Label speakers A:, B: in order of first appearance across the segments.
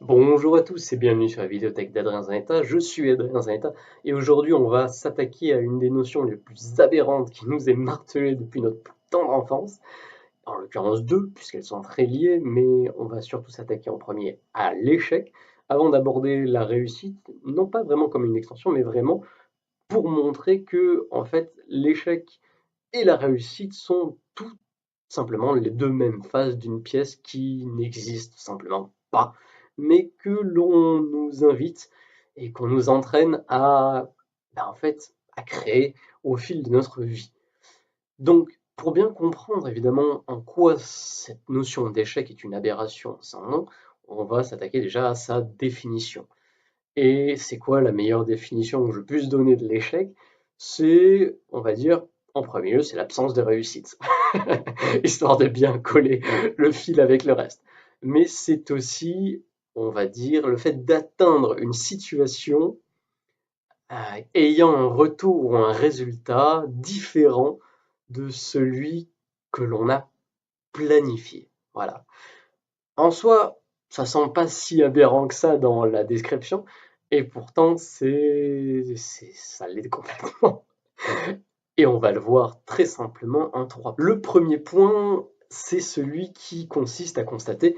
A: Bonjour à tous et bienvenue sur la vidéothèque d'Adrien Zanetta. Je suis Adrien Zanetta et aujourd'hui on va s'attaquer à une des notions les plus aberrantes qui nous est martelée depuis notre plus tendre enfance, en l'occurrence deux puisqu'elles sont très liées, mais on va surtout s'attaquer en premier à l'échec avant d'aborder la réussite, non pas vraiment comme une extension, mais vraiment pour montrer que en fait l'échec et la réussite sont tout simplement les deux mêmes faces d'une pièce qui n'existe simplement pas, mais que l'on nous invite et qu'on nous entraîne à, en fait, à créer au fil de notre vie. Donc, pour bien comprendre évidemment en quoi cette notion d'échec est une aberration sans nom, on va s'attaquer déjà à sa définition. Et c'est quoi la meilleure définition que je puisse donner de l'échec? C'est, on va dire, en premier lieu, c'est l'absence de réussite, histoire de bien coller le fil avec le reste. Mais c'est aussi, on va dire, le fait d'atteindre une situation ayant un retour ou un résultat différent de celui que l'on a planifié. Voilà. En soi, ça semble pas si aberrant que ça dans la description, et pourtant ça l'est complètement. Et on va le voir très simplement en trois points. Le premier point, c'est celui qui consiste à constater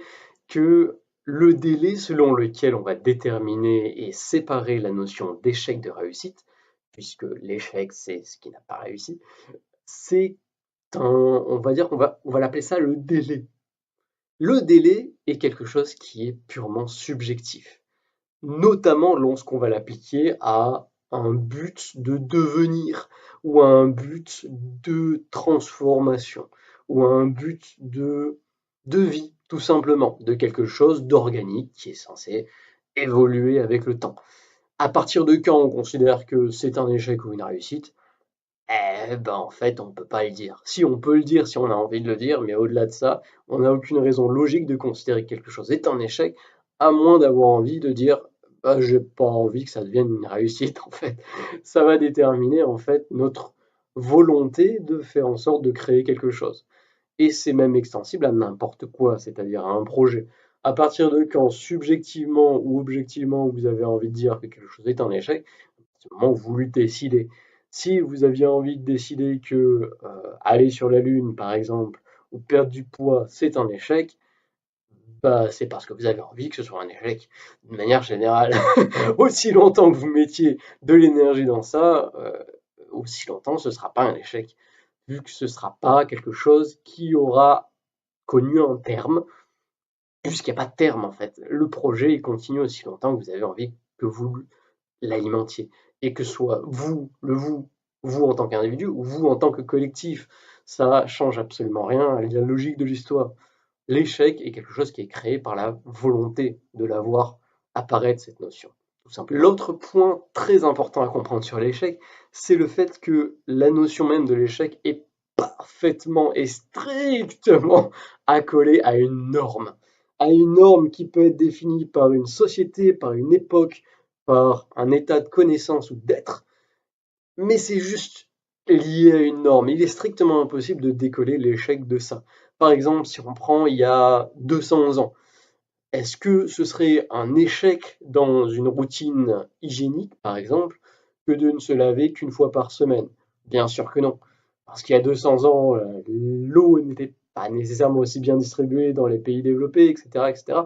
A: que le délai selon lequel on va déterminer et séparer la notion d'échec de réussite, puisque l'échec c'est ce qui n'a pas réussi, c'est on va dire, on va l'appeler ça le délai. Le délai est quelque chose qui est purement subjectif, notamment lorsqu'on va l'appliquer à un but de devenir, ou à un but de transformation, ou à un but de vie, tout simplement, de quelque chose d'organique qui est censé évoluer avec le temps. À partir de quand on considère que c'est un échec ou une réussite? Eh ben, en fait, on ne peut pas le dire. Si, on peut le dire si on a envie de le dire, mais au-delà de ça, on n'a aucune raison logique de considérer que quelque chose est un échec, à moins d'avoir envie de dire bah, j'ai pas envie que ça devienne une réussite, en fait. Ça va déterminer, en fait, notre volonté de faire en sorte de créer quelque chose. Et c'est même extensible à n'importe quoi, c'est-à-dire à un projet. À partir de quand, subjectivement ou objectivement, vous avez envie de dire que quelque chose est un échec, c'est le moment où vous le décidez. Si vous aviez envie de décider que aller sur la Lune, par exemple, ou perdre du poids, c'est un échec, bah, c'est parce que vous avez envie que ce soit un échec. De manière générale, aussi longtemps que vous mettiez de l'énergie dans ça, aussi longtemps ce ne sera pas un échec, vu que ce ne sera pas quelque chose qui aura connu un terme, puisqu'il n'y a pas de terme en fait. Le projet il continue aussi longtemps que vous avez envie que vous l'alimentier. Et que ce soit vous, vous en tant qu'individu, ou vous en tant que collectif, ça change absolument rien à la logique de l'histoire. L'échec est quelque chose qui est créé par la volonté de la voir apparaître, cette notion, tout simplement. L'autre point très important à comprendre sur l'échec, c'est le fait que la notion même de l'échec est parfaitement et strictement accolée à une norme qui peut être définie par une société, par une époque, par un état de connaissance ou d'être, mais c'est juste lié à une norme. Il est strictement impossible de décoller l'échec de ça. Par exemple, si on prend il y a 200 ans, est-ce que ce serait un échec dans une routine hygiénique, par exemple, que de ne se laver qu'une fois par semaine? Bien sûr que non. Parce qu'il y a 200 ans, l'eau n'était pas nécessairement aussi bien distribuée dans les pays développés, etc., etc.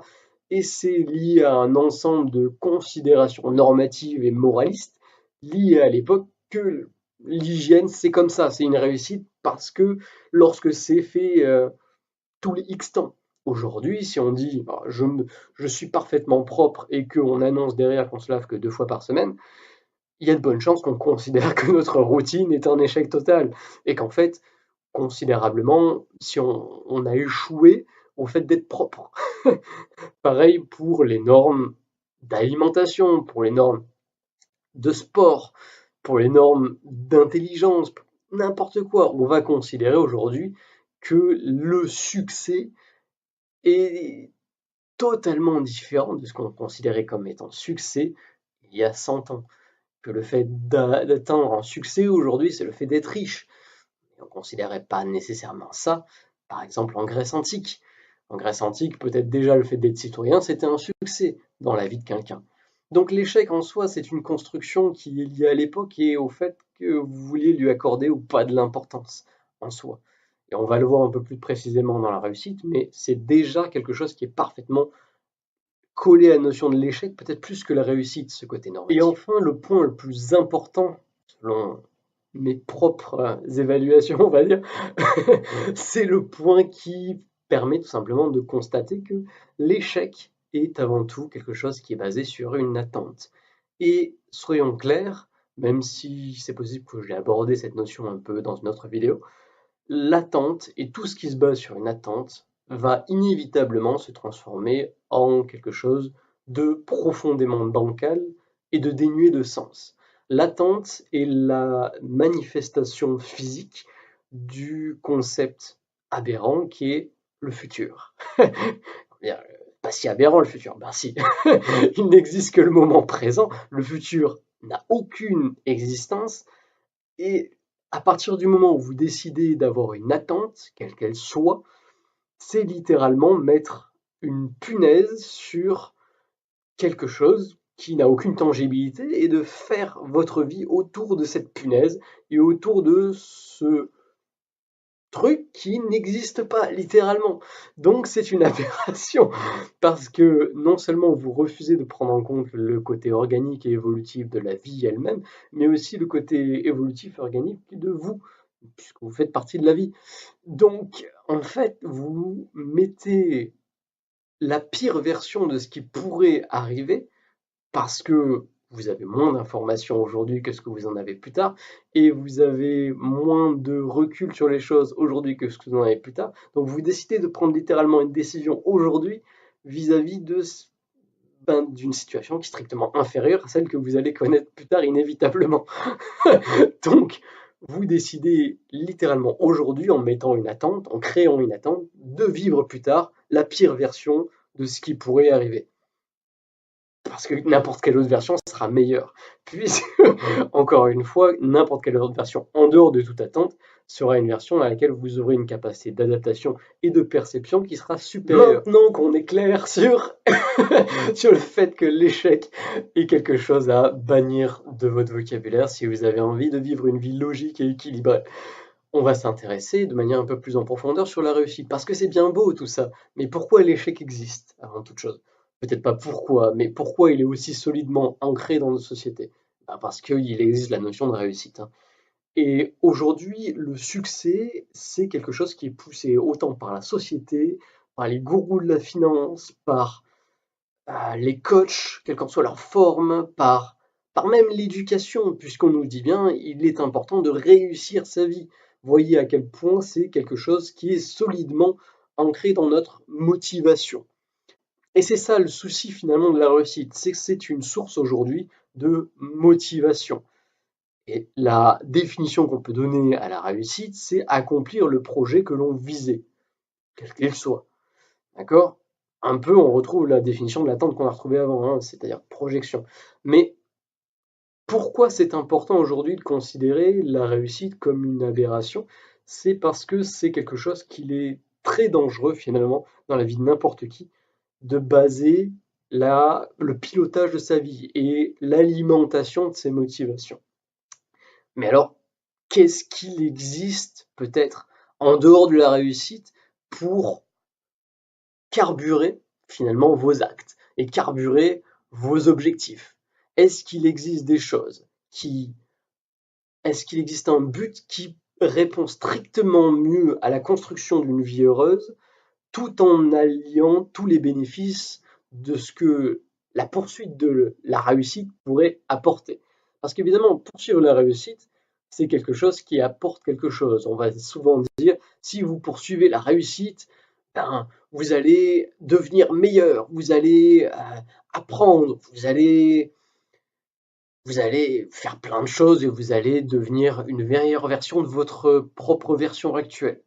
A: Et c'est lié à un ensemble de considérations normatives et moralistes liées à l'époque que l'hygiène, c'est comme ça, c'est une réussite parce que lorsque c'est fait tous les X temps. Aujourd'hui, si on dit bah, je suis parfaitement propre et qu'on annonce derrière qu'on se lave que 2 fois par semaine, il y a de bonnes chances qu'on considère que notre routine est un échec total et qu'en fait, considérablement, si on a échoué au fait d'être propre. Pareil pour les normes d'alimentation, pour les normes de sport, pour les normes d'intelligence, n'importe quoi. On va considérer aujourd'hui que le succès est totalement différent de ce qu'on considérait comme étant succès il y a 100 ans. Que le fait d'atteindre un succès aujourd'hui, c'est le fait d'être riche. Et on ne considérait pas nécessairement ça, par exemple en Grèce antique. En Grèce antique, peut-être déjà le fait d'être citoyen, c'était un succès dans la vie de quelqu'un. Donc l'échec en soi, c'est une construction qui est liée à l'époque et au fait que vous vouliez lui accorder ou pas de l'importance en soi. Et on va le voir un peu plus précisément dans la réussite, mais c'est déjà quelque chose qui est parfaitement collé à la notion de l'échec, peut-être plus que la réussite, ce côté normatif. Et enfin, le point le plus important, selon mes propres évaluations, on va dire, c'est le point qui permet tout simplement de constater que l'échec est avant tout quelque chose qui est basé sur une attente. Et soyons clairs, même si c'est possible que j'ai abordé cette notion un peu dans une autre vidéo, l'attente et tout ce qui se base sur une attente va inévitablement se transformer en quelque chose de profondément bancal et de dénué de sens. L'attente est la manifestation physique du concept aberrant qui est le futur. Pas si aberrant le futur, ben si. Il n'existe que le moment présent, le futur n'a aucune existence et à partir du moment où vous décidez d'avoir une attente, quelle qu'elle soit, c'est littéralement mettre une punaise sur quelque chose qui n'a aucune tangibilité et de faire votre vie autour de cette punaise et autour de ce truc qui n'existe pas littéralement. Donc c'est une aberration parce que non seulement vous refusez de prendre en compte le côté organique et évolutif de la vie elle-même, mais aussi le côté évolutif et organique de vous, puisque vous faites partie de la vie. Donc en fait, vous mettez la pire version de ce qui pourrait arriver parce que vous avez moins d'informations aujourd'hui que ce que vous en avez plus tard, et vous avez moins de recul sur les choses aujourd'hui que ce que vous en avez plus tard. Donc vous décidez de prendre littéralement une décision aujourd'hui vis-à-vis d'une situation qui est strictement inférieure à celle que vous allez connaître plus tard inévitablement. Donc vous décidez littéralement aujourd'hui en mettant une attente, en créant une attente, de vivre plus tard la pire version de ce qui pourrait arriver parce que n'importe quelle autre version sera meilleure. Puisque, encore une fois, n'importe quelle autre version, en dehors de toute attente, sera une version à laquelle vous aurez une capacité d'adaptation et de perception qui sera supérieure. Maintenant qu'on est clair sur, sur le fait que l'échec est quelque chose à bannir de votre vocabulaire si vous avez envie de vivre une vie logique et équilibrée, on va s'intéresser de manière un peu plus en profondeur sur la réussite. Parce que c'est bien beau tout ça, mais pourquoi l'échec existe avant toute chose? Peut-être pas pourquoi, mais pourquoi il est aussi solidement ancré dans nos sociétés? Ben parce qu'il existe la notion de réussite, hein. Et aujourd'hui, le succès, c'est quelque chose qui est poussé autant par la société, par les gourous de la finance, par les coachs, quelle qu'en soit leur forme, par même l'éducation, puisqu'on nous dit bien, il est important de réussir sa vie. Voyez à quel point c'est quelque chose qui est solidement ancré dans notre motivation. Et c'est ça le souci finalement de la réussite, c'est que c'est une source aujourd'hui de motivation. Et la définition qu'on peut donner à la réussite, c'est accomplir le projet que l'on visait, quel qu'il soit. D'accord? Un peu, on retrouve la définition de l'attente qu'on a retrouvée avant, hein, c'est-à-dire projection. Mais pourquoi c'est important aujourd'hui de considérer la réussite comme une aberration? C'est parce que c'est quelque chose qu'il est très dangereux finalement dans la vie de n'importe qui de baser le pilotage de sa vie et l'alimentation de ses motivations. Mais alors, qu'est-ce qu'il existe peut-être en dehors de la réussite pour carburer finalement vos actes et carburer vos objectifs? Est-ce qu'il existe des choses est-ce qu'il existe un but qui répond strictement mieux à la construction d'une vie heureuse tout en alliant tous les bénéfices de ce que la poursuite de la réussite pourrait apporter? Parce qu'évidemment, poursuivre la réussite, c'est quelque chose qui apporte quelque chose. On va souvent dire, si vous poursuivez la réussite, ben, vous allez devenir meilleur, vous allez apprendre, vous allez faire plein de choses et vous allez devenir une meilleure version de votre propre version actuelle.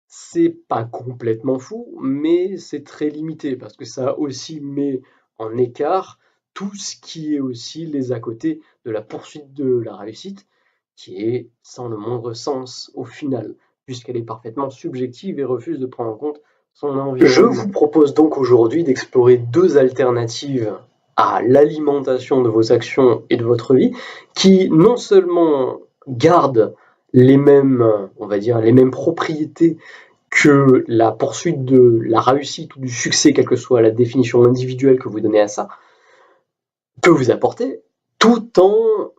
A: C'est pas complètement fou, mais c'est très limité parce que ça aussi met en écart tout ce qui est aussi les à côté de la poursuite de la réussite, qui est sans le moindre sens au final, puisqu'elle est parfaitement subjective et refuse de prendre en compte son environnement. Je vous propose donc aujourd'hui d'explorer deux alternatives à l'alimentation de vos actions et de votre vie, qui non seulement gardent les mêmes, on va dire, les mêmes propriétés que la poursuite de la réussite ou du succès, quelle que soit la définition individuelle que vous donnez à ça, peut vous apporter, tout en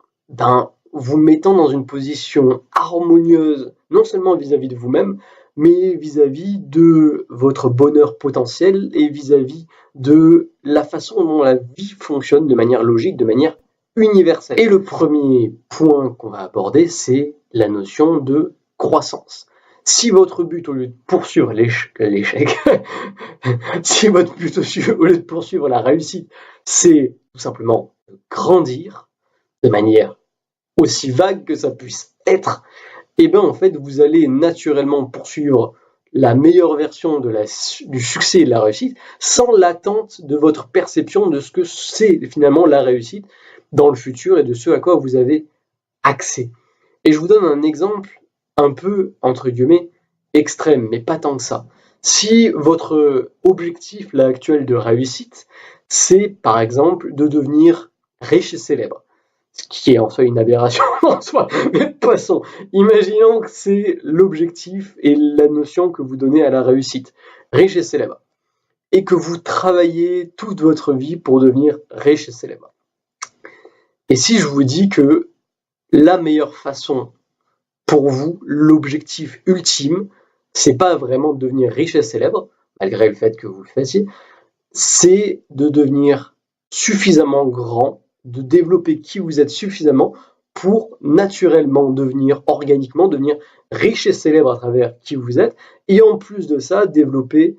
A: vous mettant dans une position harmonieuse, non seulement vis-à-vis de vous-même, mais vis-à-vis de votre bonheur potentiel et vis-à-vis de la façon dont la vie fonctionne de manière logique, de manière universelle. Et le premier point qu'on va aborder, c'est la notion de croissance. Si votre but, au lieu de poursuivre l'échec, si votre but, au lieu de poursuivre la réussite, c'est tout simplement grandir de manière aussi vague que ça puisse être, et bien en fait vous allez naturellement poursuivre la meilleure version du succès et de la réussite sans l'attente de votre perception de ce que c'est finalement la réussite dans le futur et de ce à quoi vous avez accès. Et je vous donne un exemple un peu, entre guillemets, extrême, mais pas tant que ça. Si votre objectif là, actuel de réussite, c'est par exemple de devenir riche et célèbre, ce qui est en soi une aberration en soi, mais passons. Imaginons que c'est l'objectif et la notion que vous donnez à la réussite, riche et célèbre, et que vous travaillez toute votre vie pour devenir riche et célèbre. Et si je vous dis que la meilleure façon pour vous, l'objectif ultime, c'est pas vraiment de devenir riche et célèbre, malgré le fait que vous le fassiez, c'est de devenir suffisamment grand, de développer qui vous êtes suffisamment pour naturellement devenir, organiquement, devenir riche et célèbre à travers qui vous êtes, et en plus de ça, développer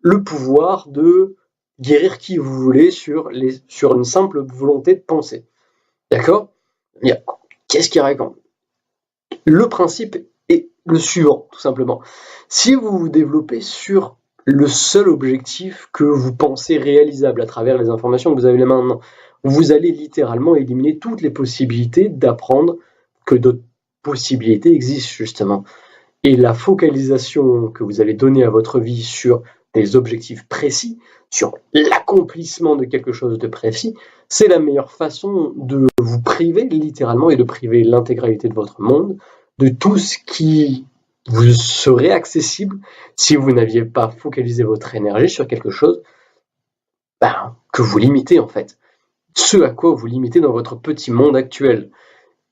A: le pouvoir de guérir qui vous voulez sur une simple volonté de penser. D'accord? Qu'est-ce qui raconte? Le principe est le suivant, tout simplement. Si vous vous développez sur le seul objectif que vous pensez réalisable à travers les informations que vous avez maintenant, vous allez littéralement éliminer toutes les possibilités d'apprendre que d'autres possibilités existent, justement. Et la focalisation que vous allez donner à votre vie sur des objectifs précis, sur l'accomplissement de quelque chose de précis, c'est la meilleure façon de vous priver littéralement et de priver l'intégralité de votre monde de tout ce qui vous serait accessible si vous n'aviez pas focalisé votre énergie sur quelque chose que vous limitez en fait. Ce à quoi vous limitez dans votre petit monde actuel.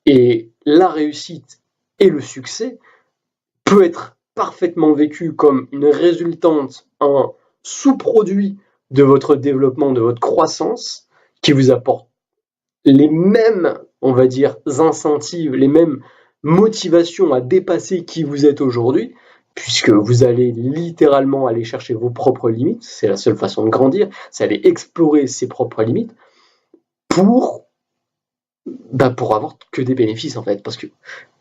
A: Et la réussite et le succès peut être parfaitement vécu comme une résultante, un sous-produit de votre développement, de votre croissance, qui vous apporte les mêmes, on va dire, incentives, les mêmes motivations à dépasser qui vous êtes aujourd'hui, puisque vous allez littéralement aller chercher vos propres limites, c'est la seule façon de grandir, c'est aller explorer ses propres limites pour avoir que des bénéfices en fait, parce que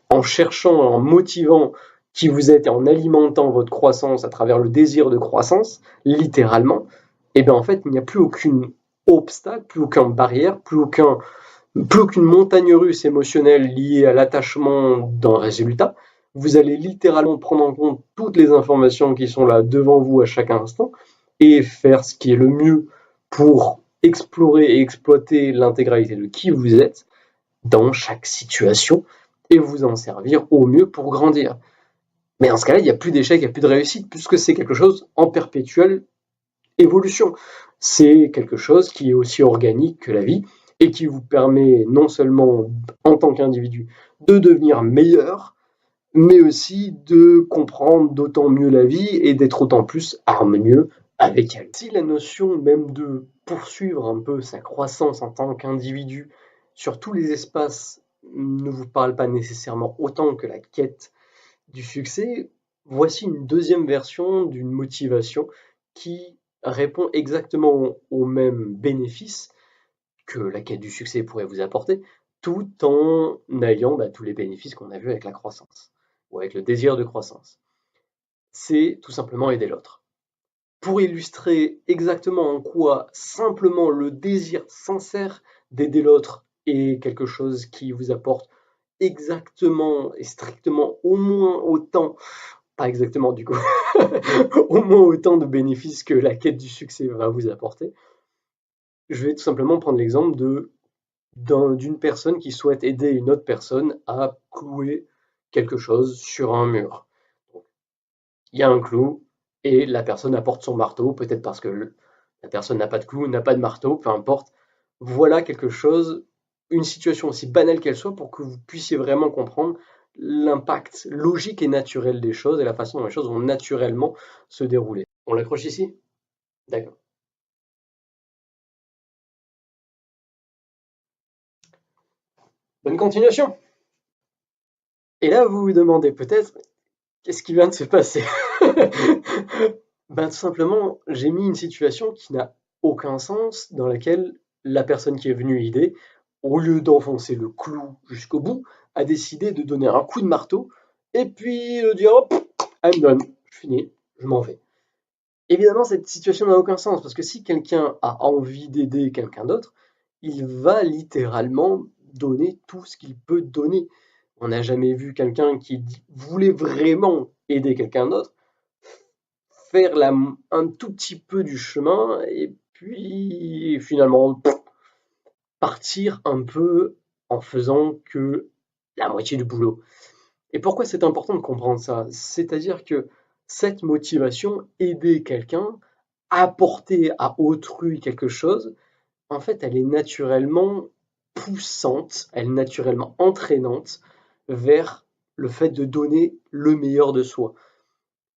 A: en cherchant, en motivant qui vous êtes et en alimentant votre croissance à travers le désir de croissance, littéralement, et bien en fait il n'y a plus aucun obstacle, plus aucune barrière, plus aucune montagne russe émotionnelle liée à l'attachement d'un résultat. Vous allez littéralement prendre en compte toutes les informations qui sont là devant vous à chaque instant et faire ce qui est le mieux pour explorer et exploiter l'intégralité de qui vous êtes dans chaque situation et vous en servir au mieux pour grandir. Mais dans ce cas-là, il n'y a plus d'échec, il n'y a plus de réussite, puisque c'est quelque chose en perpétuelle évolution. C'est quelque chose qui est aussi organique que la vie et qui vous permet non seulement en tant qu'individu de devenir meilleur, mais aussi de comprendre d'autant mieux la vie et d'être autant plus harmonieux avec elle. Si la notion même de poursuivre un peu sa croissance en tant qu'individu sur tous les espaces ne vous parle pas nécessairement autant que la quête du succès, voici une deuxième version d'une motivation qui répond exactement aux mêmes bénéfices que la quête du succès pourrait vous apporter, tout en alliant tous les bénéfices qu'on a vus avec la croissance ou avec le désir de croissance. C'est tout simplement aider l'autre. Pour illustrer exactement en quoi simplement le désir sincère d'aider l'autre est quelque chose qui vous apporte exactement et strictement au moins autant Pas exactement du coup, au moins autant de bénéfices que la quête du succès va vous apporter. Je vais tout simplement prendre l'exemple d'une personne qui souhaite aider une autre personne à clouer quelque chose sur un mur. Il y a un clou et la personne apporte son marteau, peut-être parce que la personne n'a pas de clou, n'a pas de marteau, peu importe. Voilà quelque chose, une situation aussi banale qu'elle soit, pour que vous puissiez vraiment comprendre l'impact logique et naturel des choses et la façon dont les choses vont naturellement se dérouler. On l'accroche ici? D'accord. Bonne continuation. Et là, vous vous demandez peut-être, qu'est-ce qui vient de se passer? Ben, tout simplement, j'ai mis une situation qui n'a aucun sens, dans laquelle la personne qui est venue aider, au lieu d'enfoncer le clou jusqu'au bout, a décidé de donner un coup de marteau et puis de dire hop, I'm done, je finis, je m'en vais. Évidemment, cette situation n'a aucun sens parce que si quelqu'un a envie d'aider quelqu'un d'autre, il va littéralement donner tout ce qu'il peut donner. On n'a jamais vu quelqu'un qui voulait vraiment aider quelqu'un d'autre faire un tout petit peu du chemin et puis finalement partir un peu en faisant que la moitié du boulot. Et pourquoi c'est important de comprendre ça? C'est-à-dire que cette motivation, aider quelqu'un, apporter à autrui quelque chose, en fait, elle est naturellement poussante, elle est naturellement entraînante vers le fait de donner le meilleur de soi.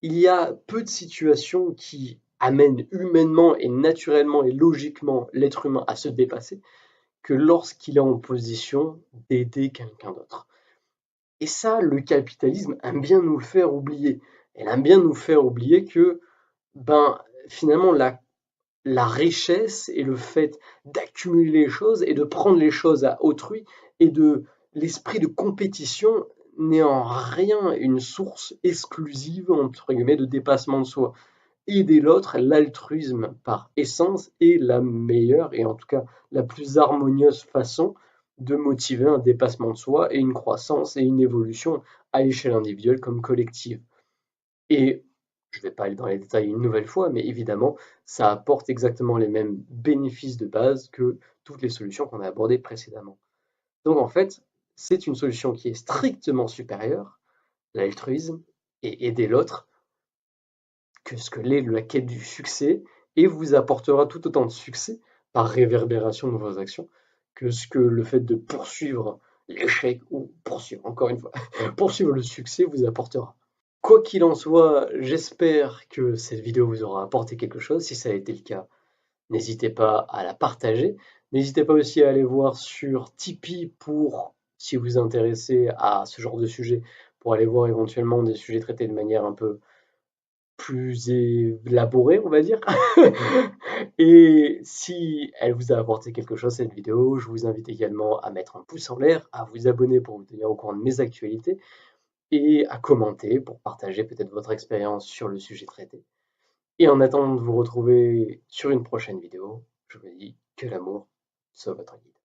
A: Il y a peu de situations qui amènent humainement et naturellement et logiquement l'être humain à se dépasser que lorsqu'il est en position d'aider quelqu'un d'autre. Et ça, le capitalisme aime bien nous le faire oublier. Elle aime bien nous faire oublier que, ben, finalement, la richesse et le fait d'accumuler les choses et de prendre les choses à autrui et de l'esprit de compétition n'est en rien une source exclusive, entre guillemets, de dépassement de soi. Aider l'autre, l'altruisme par essence est la meilleure et en tout cas la plus harmonieuse façon de motiver un dépassement de soi et une croissance et une évolution à l'échelle individuelle comme collective. Et je ne vais pas aller dans les détails une nouvelle fois, mais évidemment, ça apporte exactement les mêmes bénéfices de base que toutes les solutions qu'on a abordées précédemment. Donc en fait, c'est une solution qui est strictement supérieure, l'altruisme, et aider l'autre, que ce que l'est la quête du succès, et vous apportera tout autant de succès par réverbération de vos actions que ce que le fait de poursuivre l'échec ou poursuivre, encore une fois, poursuivre le succès vous apportera. Quoi qu'il en soit, j'espère que cette vidéo vous aura apporté quelque chose. Si ça a été le cas, n'hésitez pas à la partager. N'hésitez pas aussi à aller voir sur Tipeee pour, si vous vous intéressez à ce genre de sujet, pour aller voir éventuellement des sujets traités de manière un peu plus élaborée, on va dire. Et si elle vous a apporté quelque chose, cette vidéo, je vous invite également à mettre un pouce en l'air, à vous abonner pour vous tenir au courant de mes actualités et à commenter pour partager peut-être votre expérience sur le sujet traité. Et en attendant de vous retrouver sur une prochaine vidéo, je vous dis que l'amour soit votre guide.